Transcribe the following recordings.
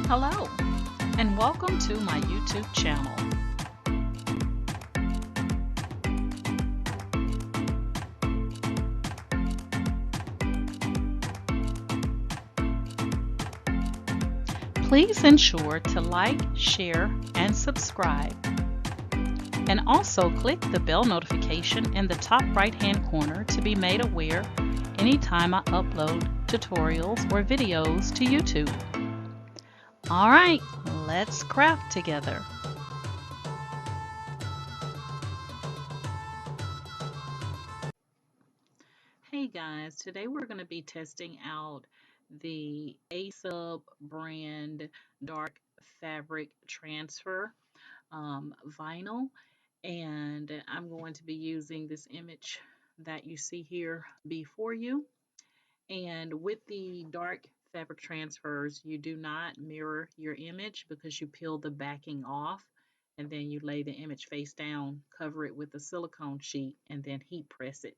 Hello, and welcome to my YouTube channel. Please ensure to like, share, and subscribe. And also click the bell notification in the top right-hand corner to be made aware anytime I upload tutorials or videos to YouTube. All right, let's craft together. Hey guys, today we're going to be testing out the Asub brand dark fabric transfer vinyl, and I'm going to be using this image that you see here before you. And with the dark fabric transfers, you do not mirror your image because you peel the backing off and then you lay the image face down, cover it with a silicone sheet, and then heat press it.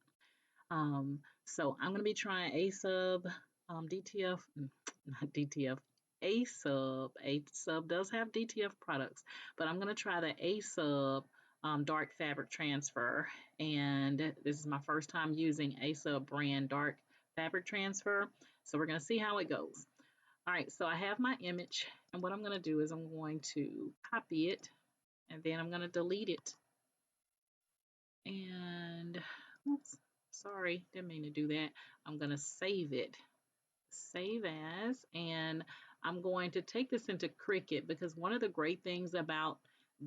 So I'm going to be trying Asub DTF, not DTF, Asub. Asub does have DTF products, but I'm going to try the Asub dark fabric transfer. And this is my first time using Asub brand dark fabric transfer. So we're going to see how it goes. All right, so I have my image, and what I'm going to do is I'm going to copy it, and then I'm going to delete it. And oops, sorry, didn't mean to do that. I'm going to save it, save as, and I'm going to take this into Cricut because one of the great things about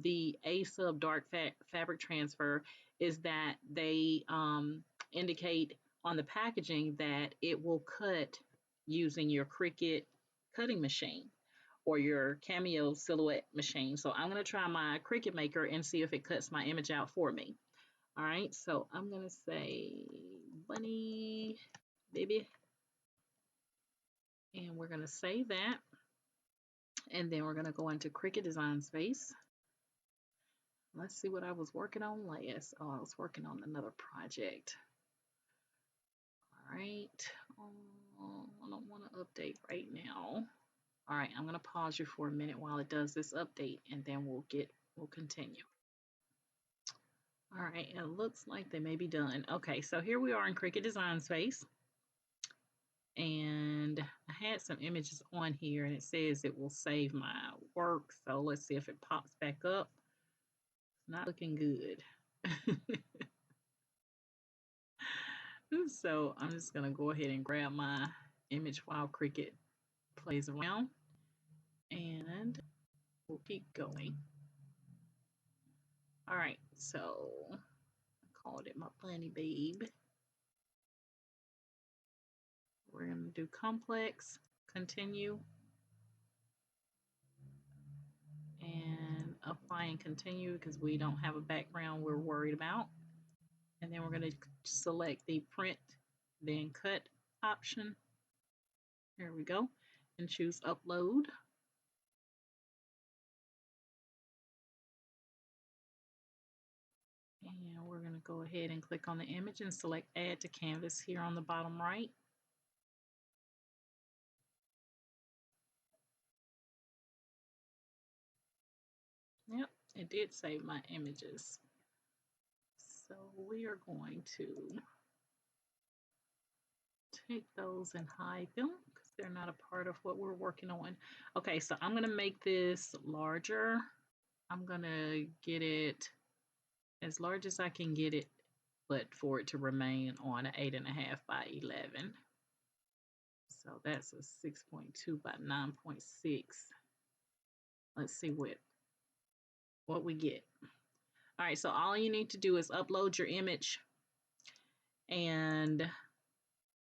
the Asub dark fabric transfer is that they indicate on the packaging that it will cut using your Cricut cutting machine or your Cameo silhouette machine. So I'm going to try my Cricut maker and see if it cuts my image out for me. All right, so I'm going to say bunny, baby, and we're going to save that. And then we're going to go into Cricut Design Space. Let's see what I was working on last. Oh, I was working on another project. All right, I don't want to update right now. All right, I'm going to pause you for a minute while it does this update, and then we'll continue. All right, it looks like they may be done. Okay, so here we are in Cricut Design Space. And I had some images on here and it says it will save my work. So let's see if it pops back up. Not looking good. So I'm just going to go ahead and grab my image while Cricut plays around. And we'll keep going. All right, so I called it my bunny babe. We're going to do complex, continue, and apply and continue because we don't have a background we're worried about. And then we're going to select the print, then cut option. Here we go. And choose upload. And we're going to go ahead and click on the image and select add to canvas here on the bottom right. Yep, it did save my images. So we are going to take those and hide them because they're not a part of what we're working on. Okay, so I'm going to make this larger. I'm going to get it as large as I can get it, but for it to remain on an 8.5 by 11. So that's a 6.2 by 9.6. Let's see what we get. All right, so all you need to do is upload your image, and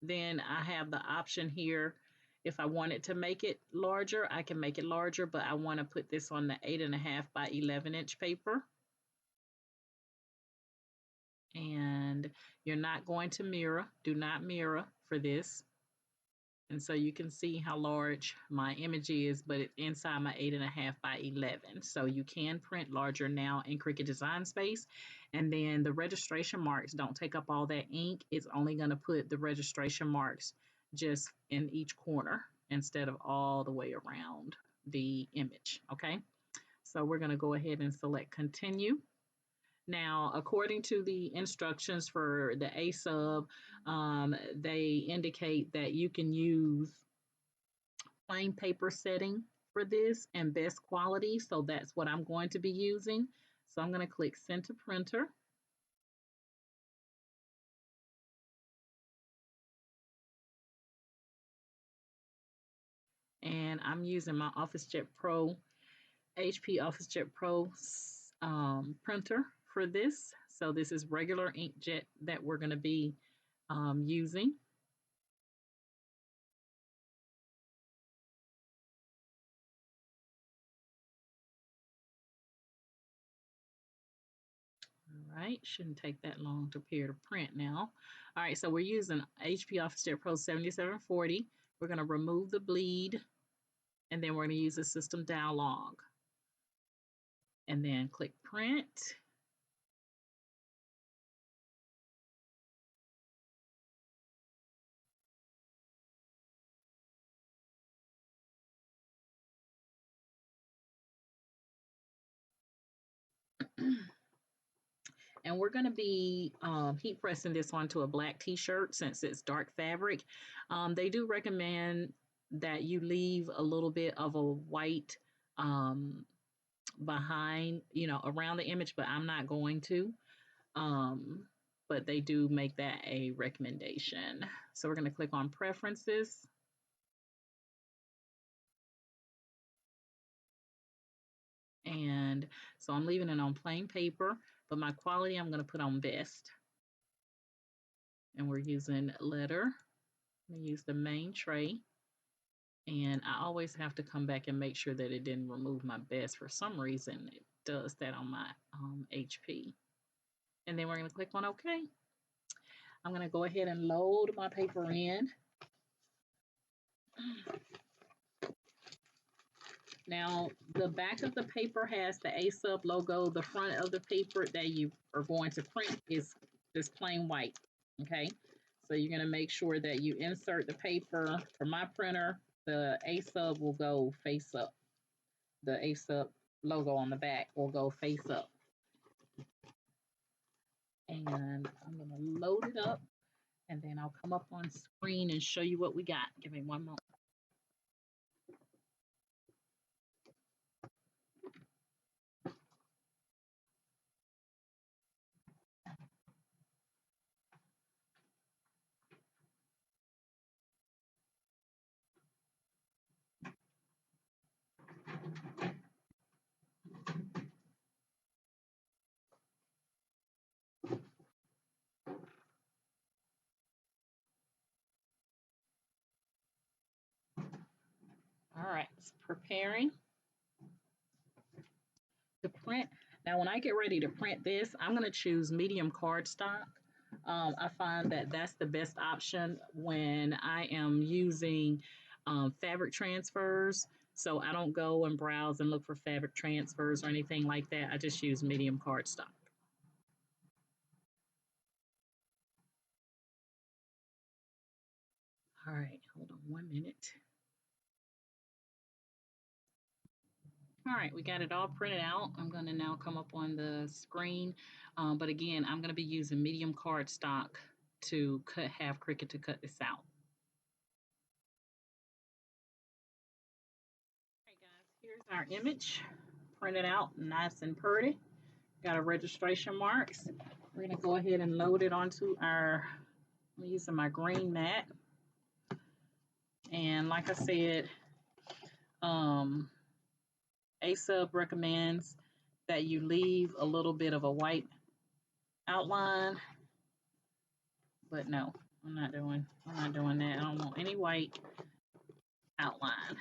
then I have the option here. If I wanted to make it larger, I can make it larger, but I want to put this on the 8.5 by 11 inch paper. And you're not going to mirror. Do not mirror for this. And so you can see how large my image is, but it's inside my 8.5 by 11. So you can print larger now in Cricut Design Space. And then the registration marks don't take up all that ink. It's only going to put the registration marks just in each corner instead of all the way around the image, okay? So we're going to go ahead and select continue. Now, according to the instructions for the Asub, they indicate that you can use plain paper setting for this and best quality. So that's what I'm going to be using. So I'm going to click send to printer. And I'm using my OfficeJet Pro, HP OfficeJet Pro printer for this. So this is regular inkjet that we're going to be using. All right, shouldn't take that long to prepare to print now. All right, so we're using HP OfficeJet Pro 7740. We're going to remove the bleed, and then we're going to use the system dialog. And then click print. And we're going to be heat pressing this onto a black t-shirt since it's dark fabric. They do recommend that you leave a little bit of a white behind, you know, around the image, but I'm not going to. But they do make that a recommendation. So we're going to click on preferences. And so I'm leaving it on plain paper, but my quality I'm going to put on best. And we're using letter. I'm going to use the main tray. And I always have to come back and make sure that it didn't remove my best. For some reason, it does that on my HP. And then we're going to click on OK. I'm going to go ahead and load my paper in. Now, the back of the paper has the Asub logo. The front of the paper that you are going to print is just plain white, okay? So you're going to make sure that you insert the paper. For my printer, the Asub will go face up. The Asub logo on the back will go face up. And I'm going to load it up, and then I'll come up on screen and show you what we got. Give me one moment. All right, it's preparing to print. Now, when I get ready to print this, I'm going to choose medium cardstock. I find that that's the best option when I am using fabric transfers. So I don't go and browse and look for fabric transfers or anything like that. I just use medium cardstock. All right, hold on 1 minute. All right, we got it all printed out. I'm going to now come up on the screen. But again, I'm going to be using medium cardstock to have Cricut to cut this out. All right, guys, here's our image printed out nice and pretty. Got our registration marks. We're going to go ahead and load it onto I'm using my green mat. And like I said, Asub recommends that you leave a little bit of a white outline, but no, I'm not doing that. I don't want any white outline.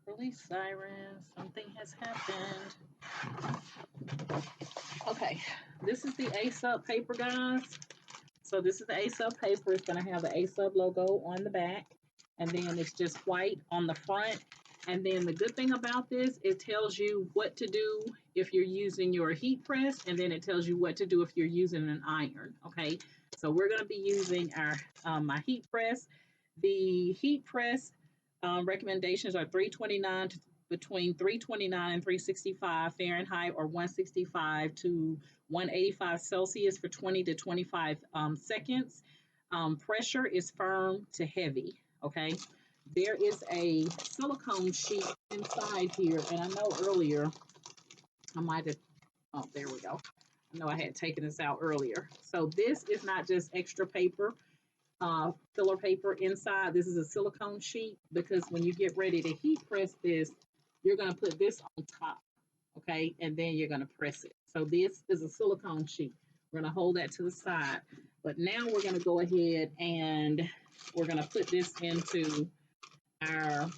Release siren, something has happened. Okay, this is the Asub paper, guys. So this is the Asub paper. It's going to have the Asub logo on the back, and then it's just white on the front. And then the good thing about this, it tells you what to do if you're using your heat press, and then it tells you what to do if you're using an iron. Okay, so we're going to be using our my heat press. The heat press recommendations are 329 to between 329 and 365 Fahrenheit, or 165 to 185 Celsius for 20 to 25 seconds. Pressure is firm to heavy. Okay, there is a silicone sheet inside here, and I know earlier I might have, oh, there we go. I know I had taken this out earlier. So this is not just extra paper, filler paper inside. This is a silicone sheet, because when you get ready to heat press this, you're going to put this on top, okay? And then you're going to press it. So this is a silicone sheet. We're going to hold that to the side. But now we're going to go ahead and we're going to put this into our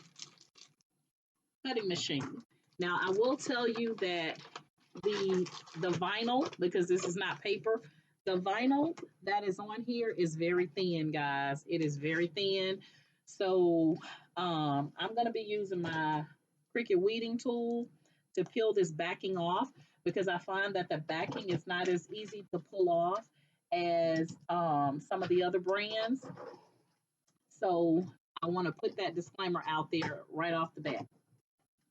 cutting machine. Now, I will tell you that the vinyl, because this is not paper, the vinyl that is on here is very thin, guys. It is very thin. So I'm going to be using my Cricut weeding tool to peel this backing off, because I find that the backing is not as easy to pull off as some of the other brands. So I want to put that disclaimer out there right off the bat.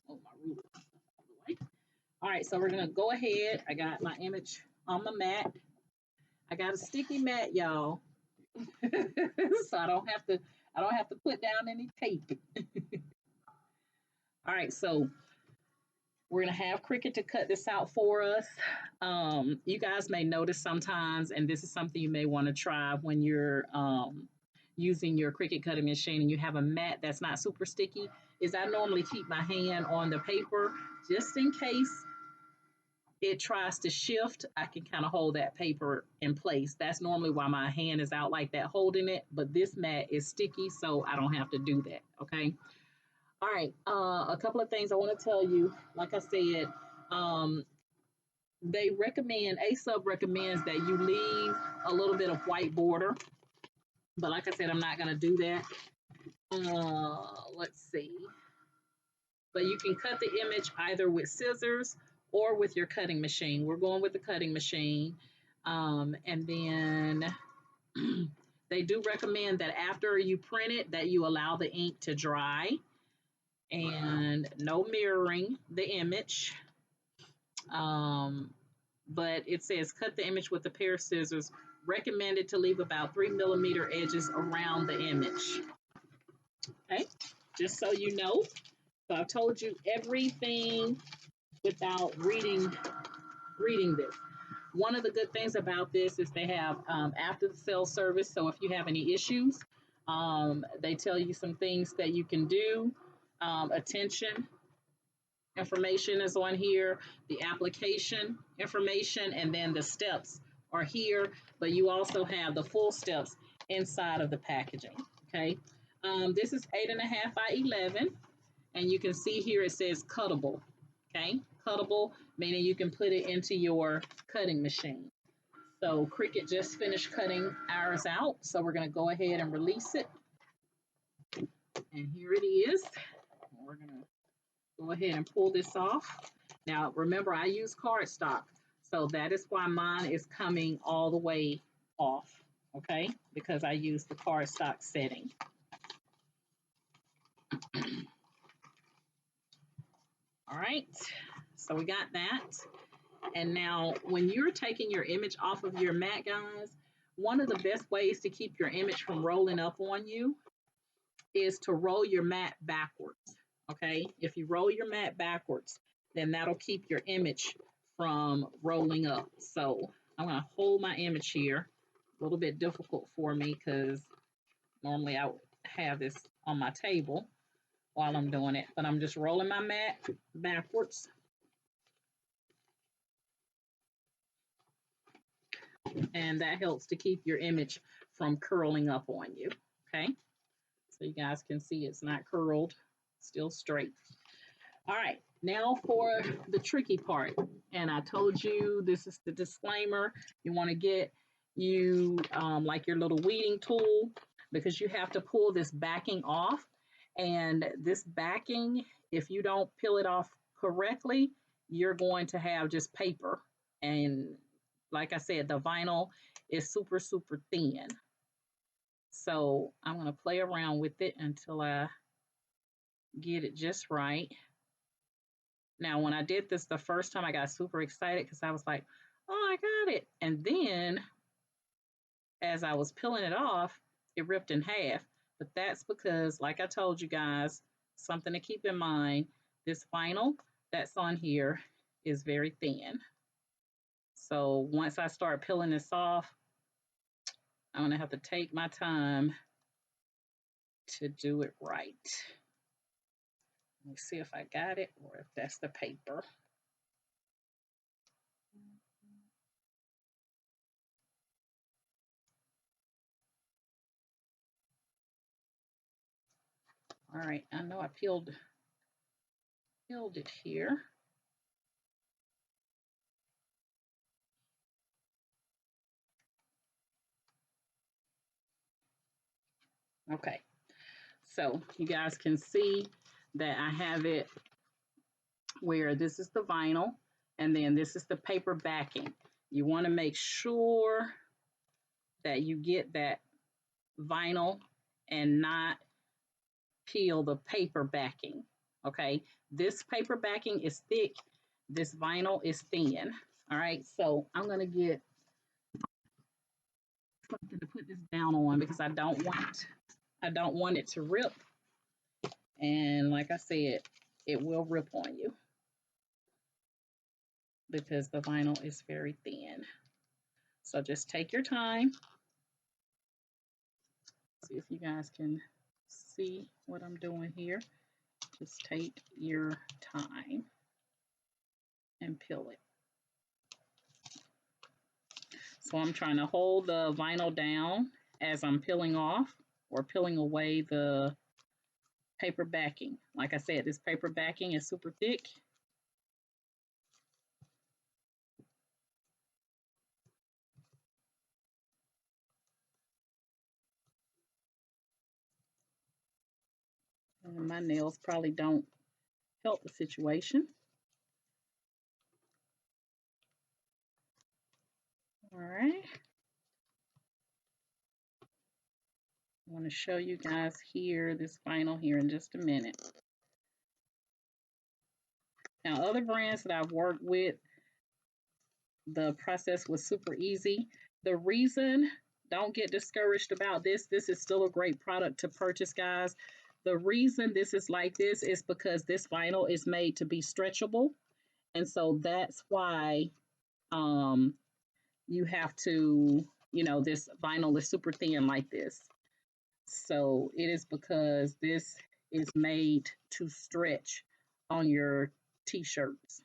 Oh, my ruler. All right, so we're gonna go ahead. I got my image on my mat. I got a sticky mat, y'all. So I don't have to put down any tape. All right, so we're gonna have Cricut to cut this out for us. You guys may notice sometimes, and this is something you may want to try when you're using your Cricut cutting machine and you have a mat that's not super sticky, is I normally keep my hand on the paper just in case it tries to shift. I can kind of hold that paper in place. That's normally why my hand is out like that holding it, but this mat is sticky, so I don't have to do that, okay? All right, a couple of things I want to tell you. Like I said, they recommend, Asub recommends that you leave a little bit of white border, but like I said, I'm not going to do that. Let's see. But you can cut the image either with scissors or with your cutting machine. We're going with the cutting machine. And then they do recommend that after you print it, that you allow the ink to dry, and no mirroring the image. But it says cut the image with a pair of scissors. Recommended to leave about 3mm edges around the image. Okay, just so you know. So I've told you everything without reading this. One of the good things about this is they have after the sale service. So if you have any issues, they tell you some things that you can do. Attention information is on here, the application information, and then the steps are here. But you also have the full steps inside of the packaging. Okay, this is 8.5 by 11, and you can see here it says cuttable. Okay, cuttable, meaning you can put it into your cutting machine. So Cricut just finished cutting ours out, so we're going to go ahead and release it. And here it is. We're going to go ahead and pull this off. Now, remember, I use cardstock, so that is why mine is coming all the way off, okay, because I use the cardstock setting. All right, so we got that. And now when you're taking your image off of your mat, guys, one of the best ways to keep your image from rolling up on you is to roll your mat backwards, okay? If you roll your mat backwards, then that'll keep your image from rolling up. So I'm gonna hold my image here. A little bit difficult for me because normally I would have this on my table while I'm doing it, but I'm just rolling my mat backwards. And that helps to keep your image from curling up on you, okay? So you guys can see it's not curled, still straight. All right, now for the tricky part. And I told you this is the disclaimer. You want to get you like your little weeding tool, because you have to pull this backing off. And this backing if you don't peel it off correctly, you're going to have just paper. And like I said, the vinyl is super, super thin. So I'm going to play around with it until I get it just right. Now, when I did this the first time, I got super excited because I was like, oh, I got it. And then as I was peeling it off, it ripped in half. But that's because, like I told you guys, something to keep in mind, this vinyl that's on here is very thin. So once I start peeling this off, I'm going to have to take my time to do it right. Let me see if I got it or if that's the paper. All right, I know I peeled it here. Okay, so you guys can see that I have it where this is the vinyl and then this is the paper backing. You want to make sure that you get that vinyl and not peel the paper backing. Okay, this paper backing is thick, this vinyl is thin. All right, so I'm going to get something to put this down on because I don't want it to rip. And like I said, it will rip on you because the vinyl is very thin. So just take your time. See if you guys can see what I'm doing here. Just take your time and peel it. So I'm trying to hold the vinyl down as I'm peeling off or peeling away the paper backing. Like I said, this paper backing is super thick. And my nails probably don't help the situation. All right. I want to show you guys here, this vinyl here in just a minute. Now, other brands that I've worked with, the process was super easy. The reason, don't get discouraged about this. This is still a great product to purchase, guys. The reason this is like this is because this vinyl is made to be stretchable. And so that's why you have to, this vinyl is super thin like this. So it is because this is made to stretch on your t-shirts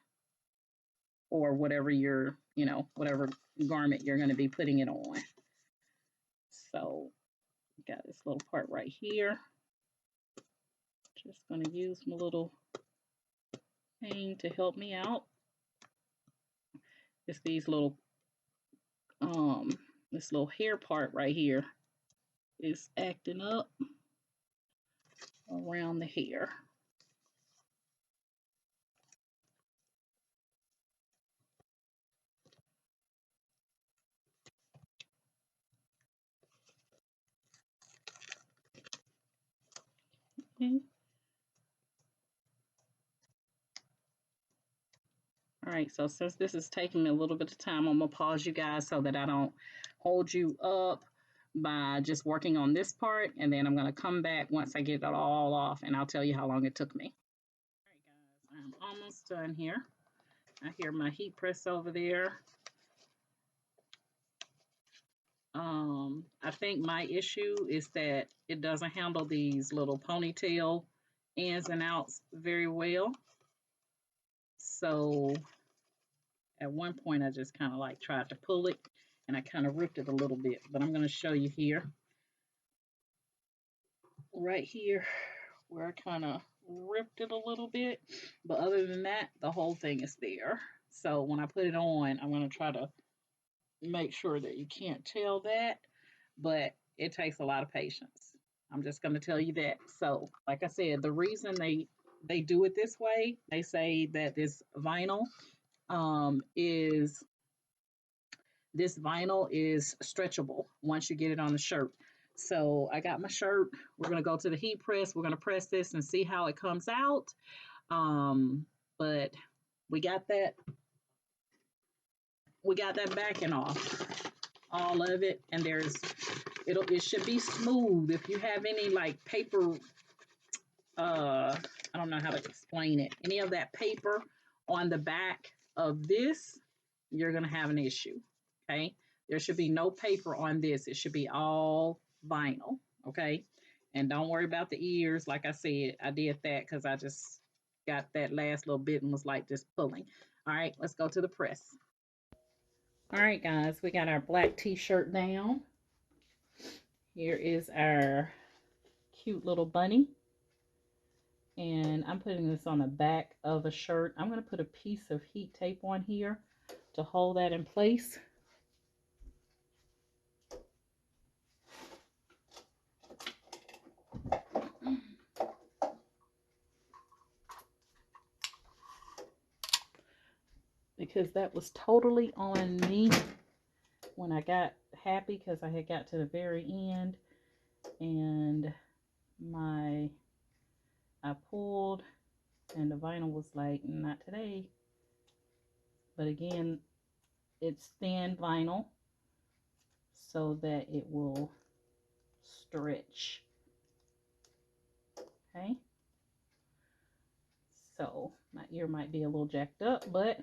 or whatever whatever garment you're going to be putting it on. So got this little part right here. Just going to use my little thing to help me out. It's these little this little hair part right here is acting up around the hair. Okay. All right, so since this is taking me a little bit of time, I'm gonna pause you guys so that I don't hold you up by just working on this part, and then I'm gonna come back once I get it all off, and I'll tell you how long it took me. All right, guys, I'm almost done here. I hear my heat press over there. I think my issue is that it doesn't handle these little ponytail ins and outs very well. So at one point, I just kind of like tried to pull it and I kind of ripped it a little bit, but I'm going to show you here. Right here, where I kind of ripped it a little bit. But other than that, the whole thing is there. So when I put it on, I'm going to try to make sure that you can't tell that, but it takes a lot of patience. I'm just going to tell you that. So, like I said, the reason they they do it this way. They say that is this vinyl is stretchable once you get it on the shirt. So I got my shirt. We're gonna go to the heat press. We're gonna press this and see how it comes out. But we got that backing off, all of it, and it should be smooth. If you have any like paper, I don't know how to explain it, any of that paper on the back of this, you're gonna have an issue. Okay, there should be no paper on this. It should be all vinyl. Okay, and don't worry about the ears. Like I said, I did that because I just got that last little bit and was like just pulling. All right, let's go to the press. All right, guys, we got our black t-shirt down. Here is our cute little bunny. And I'm putting this on the back of the shirt. I'm going to put a piece of heat tape on here to hold that in place. Because that was totally on me when I got happy, because I had got to the very end and I pulled and the vinyl was like, not today. But again, it's thin vinyl so that it will stretch. Okay. So my ear might be a little jacked up, but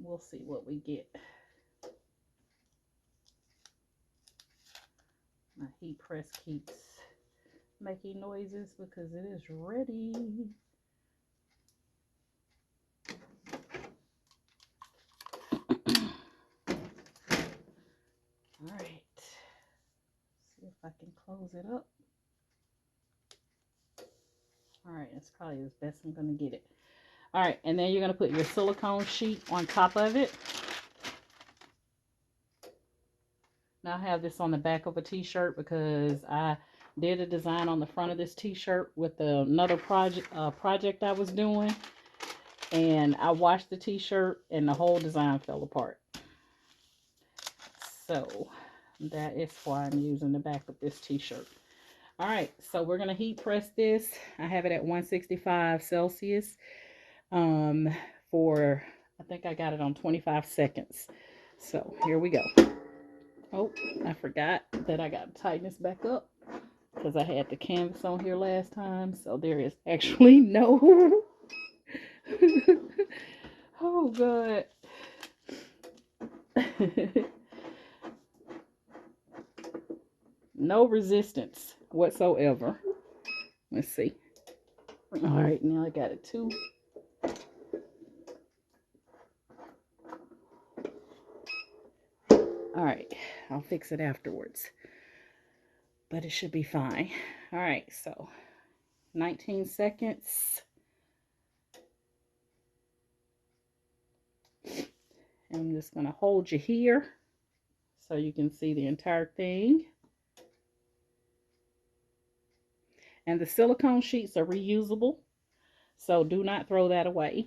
we'll see what we get. My heat press keeps making noises because it is ready. All right, see if I can close it up. All right, that's probably as best I'm gonna get it. All right, and then you're gonna put your silicone sheet on top of it. Now I have this on the back of a t-shirt because I did a design on the front of this t-shirt with another project I was doing, and I washed the t-shirt and the whole design fell apart. So that is why I'm using the back of this t-shirt. All right, so we're gonna heat press this. I have it at 165 Celsius for, I think I got it on 25 seconds. So here we go. Oh, I forgot that I got to tighten this back up because I had the canvas on here last time. So there is actually no, oh God. No resistance whatsoever. Let's see. All right, now I got it too. All right, I'll fix it afterwards, but it should be fine. All right, so 19 seconds. And I'm just going to hold you here so you can see the entire thing. And the silicone sheets are reusable, so do not throw that away.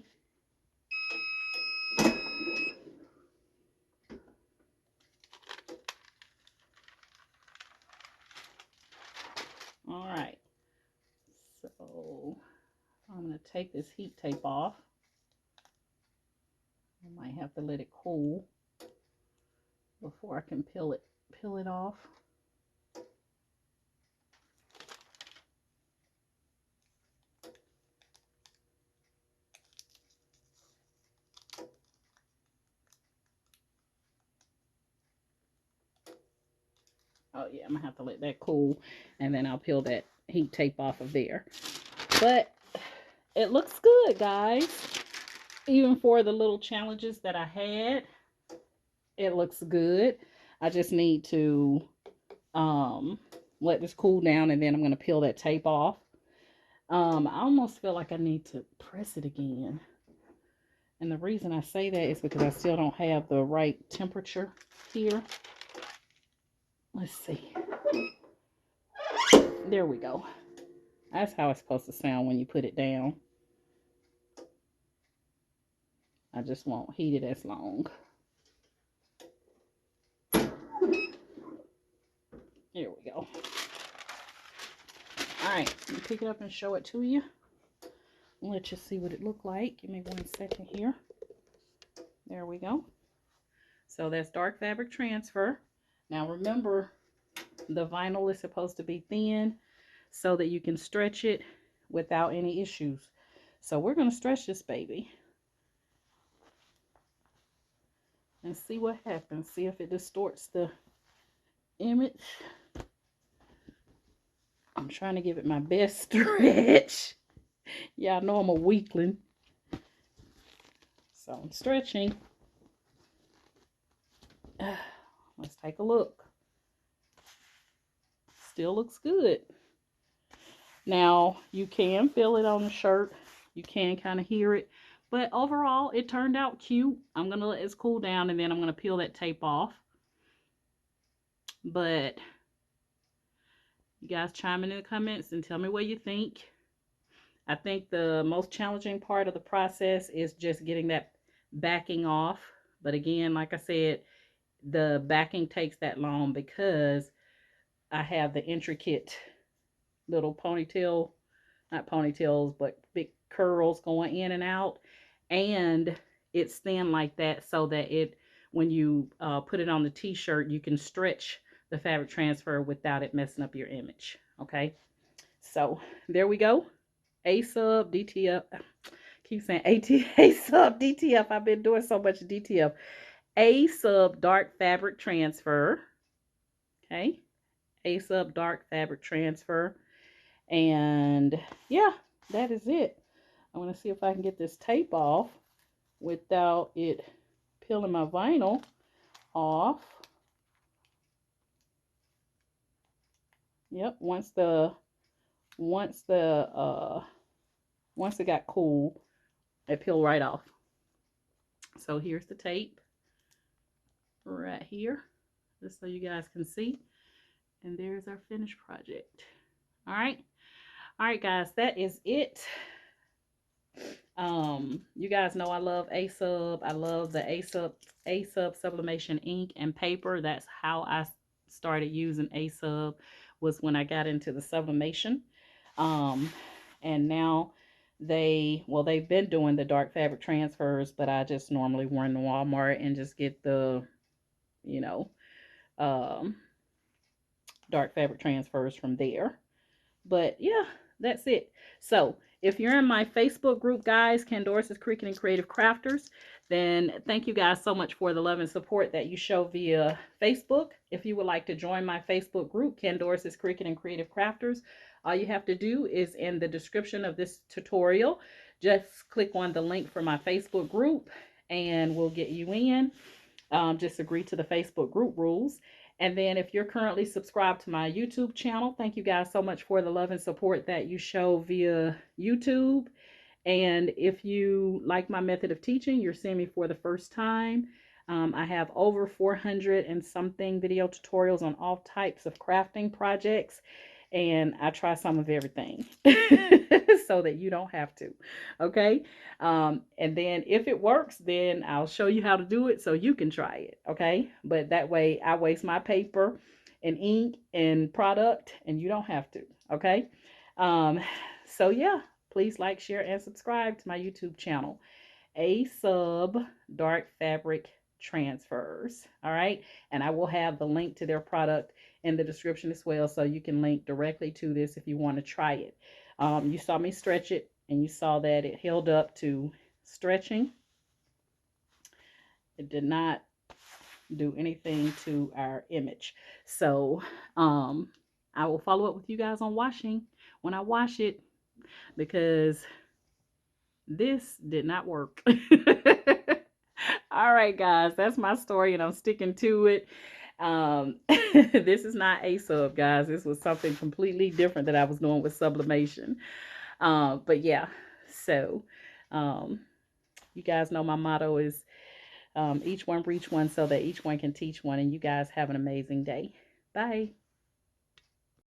All right, so I'm going to take this heat tape off. I might have to let it cool before I can peel it off. Oh yeah, I'm gonna have to let that cool, and then I'll peel that heat tape off of there. But it looks good, guys. Even for the little challenges that I had, it looks good. I just need to let this cool down, and then I'm gonna peel that tape off. I almost feel like I need to press it again. And the reason I say that is because I still don't have the right temperature here. Let's see. There we go. That's how it's supposed to sound when you put it down. I just won't heat it as long. Here we go. Alright, let me pick it up and show it to you. I'll let you see what it looked like. Give me 1 second here. There we go. So that's dark fabric transfer. Now remember, the vinyl is supposed to be thin so that you can stretch it without any issues. So we're going to stretch this baby and see what happens. See if it distorts the image. I'm trying to give it my best stretch. Yeah, I know I'm a weakling. So I'm stretching. Let's take a look. Still looks good. Now, you can feel it on the shirt. You can kind of hear it. But overall, it turned out cute. I'm going to let it cool down and then I'm going to peel that tape off. But you guys chime in the comments and tell me what you think. I think the most challenging part of the process is just getting that backing off. But again, like I said, the backing takes that long because I have the intricate little ponytail, not ponytails, but big curls going in and out. And it's thin like that so that it, when you put it on the t-shirt, you can stretch the fabric transfer without it messing up your image. Okay, so there we go. Asub DTF. Keep saying Asub DTF. I've been doing so much DTF. Asub dark fabric transfer. Okay, Asub dark fabric transfer. And yeah, that is it. I want to see if I can get this tape off without it peeling my vinyl off. Yep, once it got cool, it peeled right off. So here's the tape right here, just so you guys can see. And there's our finished project. All right, guys, that is it. You guys know I love Asub. I love the Asub Sublimation ink and paper. That's how I started using Asub, was when I got into the sublimation. And now they've been doing the dark fabric transfers, but I just normally run to Walmart and just get the, you know, dark fabric transfers from there. But yeah, that's it. So if you're in my Facebook group, guys, Candoris's Cricut and Creative Crafters, then thank you guys so much for the love and support that you show via Facebook. If you would like to join my Facebook group, Candoris's Cricut and Creative Crafters, all you have to do is in the description of this tutorial, just click on the link for my Facebook group and we'll get you in. Just agree to the Facebook group rules. And then if you're currently subscribed to my YouTube channel, thank you guys so much for the love and support that you show via YouTube. And if you like my method of teaching, you're seeing me for the first time, I have over 400 and something video tutorials on all types of crafting projects. And I try some of everything so that you don't have to. Okay. And then if it works, then I'll show you how to do it so you can try it. Okay. But that way I waste my paper and ink and product and you don't have to. Okay. So yeah, please like, share, and subscribe to my YouTube channel, Asub Dark Fabric Transfers. All right. And I will have the link to their product in the description as well, so you can link directly to this if you want to try it. You saw me stretch it and you saw that it held up to stretching. It did not do anything to our image. So I will follow up with you guys on washing when I wash it, because this did not work. All right, guys, that's my story and I'm sticking to it. This is not Asub, guys. This was something completely different that I was doing with sublimation. But yeah, so you guys know my motto is each one reach one so that each one can teach one. And you guys have an amazing day. Bye.